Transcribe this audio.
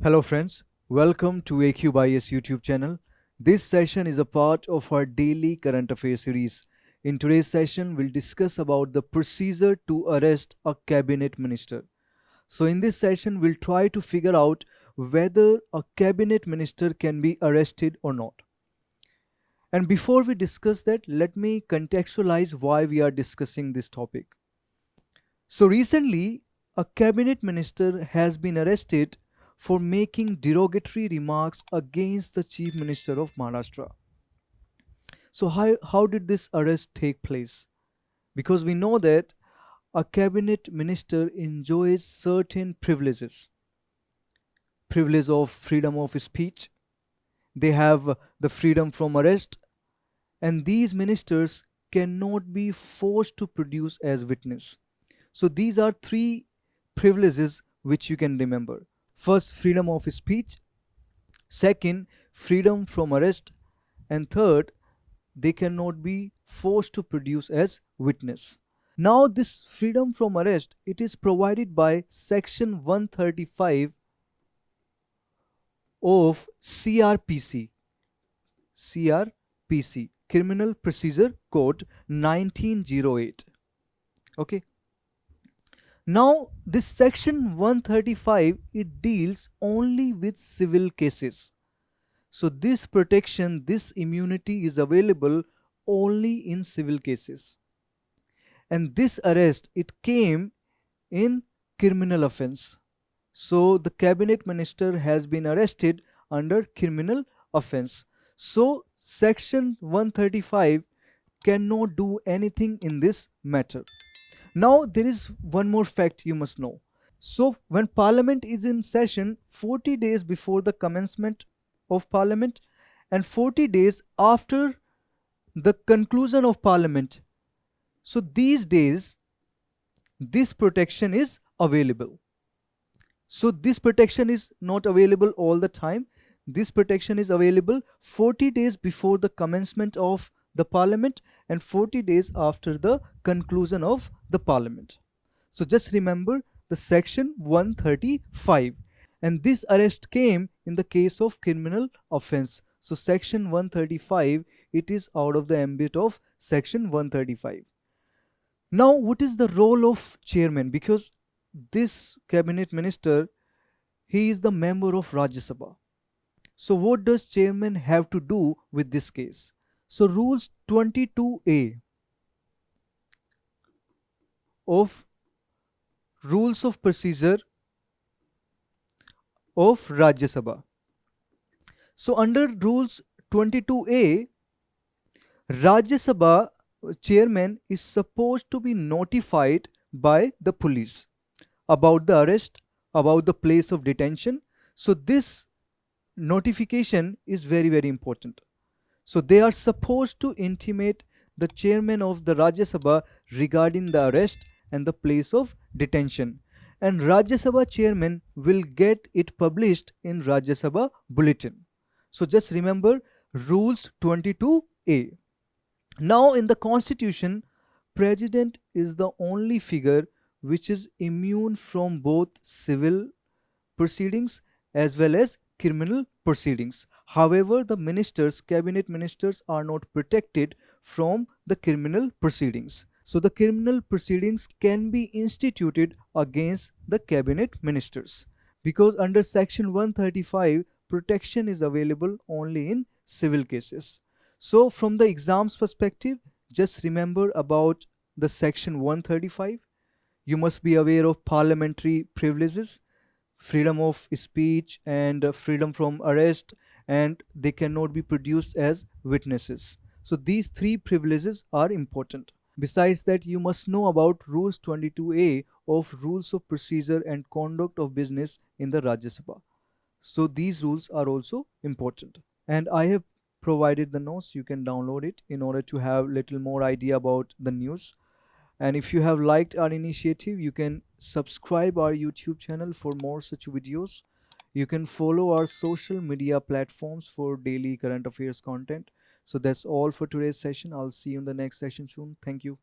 Hello friends, welcome to AQ Bias YouTube channel. This session is a part of our daily current affairs series. In today's session, we'll discuss about the procedure to arrest a cabinet minister. So in this session, we'll try to figure out whether a cabinet minister can be arrested or not. And before we discuss that, let me contextualize why we are discussing this topic. So recently, a cabinet minister has been arrested for making derogatory remarks against the Chief Minister of Maharashtra. So, how did this arrest take place? Because we know that a cabinet minister enjoys certain privilege of freedom of speech, they have the freedom from arrest, and these ministers cannot be forced to produce as witness. So, these are three privileges which you can remember. First, freedom of speech. Second, freedom from arrest. And third, they cannot be forced to produce as witness. Now, this freedom from arrest, it is provided by Section 135 of CRPC, Criminal Procedure Code 1908. Okay. Now, this section 135, it deals only with civil cases. So this protection, this immunity is available only in civil cases. And this arrest, it came in criminal offense. So the cabinet minister has been arrested under criminal offense. So section 135 cannot do anything in this matter. Now, there is one more fact you must know. So, when Parliament is in session 40 days before the commencement of Parliament and 40 days after the conclusion of Parliament, so these days, this protection is available. So, this protection is not available all the time. This protection is available 40 days before the commencement of the Parliament and 40 days after the conclusion of the Parliament. So just remember the section 135, and this arrest came in the case of criminal offense. So section 135, it is out of the ambit of section 135. Now, what is the role of chairman? Because this cabinet minister, he is the member of Rajya Sabha. So what does chairman have to do with this case? So rules 22A of rules of procedure of Rajya Sabha. So under rules 22A, Rajya Sabha chairman is supposed to be notified by the police about the arrest, about the place of detention. So this notification is very, very important. So they are supposed to intimate the chairman of the Rajya Sabha regarding the arrest and the place of detention. And Rajya Sabha chairman will get it published in Rajya Sabha bulletin. So just remember rules 22A. Now in the constitution, president is the only figure which is immune from both civil proceedings as well as criminal proceedings. However, the ministers, cabinet ministers, are not protected from the criminal proceedings. So the criminal proceedings can be instituted against the cabinet ministers, because under section 135, protection is available only in civil cases. So from the exams perspective, just remember about the section 135. You must be aware of parliamentary privileges, freedom of speech and freedom from arrest, and they cannot be produced as witnesses. So these three privileges are important. Besides that, you must know about rules 22A of rules of procedure and conduct of business in the Rajya Sabha. So these rules are also important, and I have provided the notes. You can download it in order to have little more idea about the news. And if you have liked our initiative, you can subscribe our YouTube channel for more such videos. You can follow our social media platforms for daily current affairs content. So that's all for today's session. I'll see you in the next session soon. Thank you.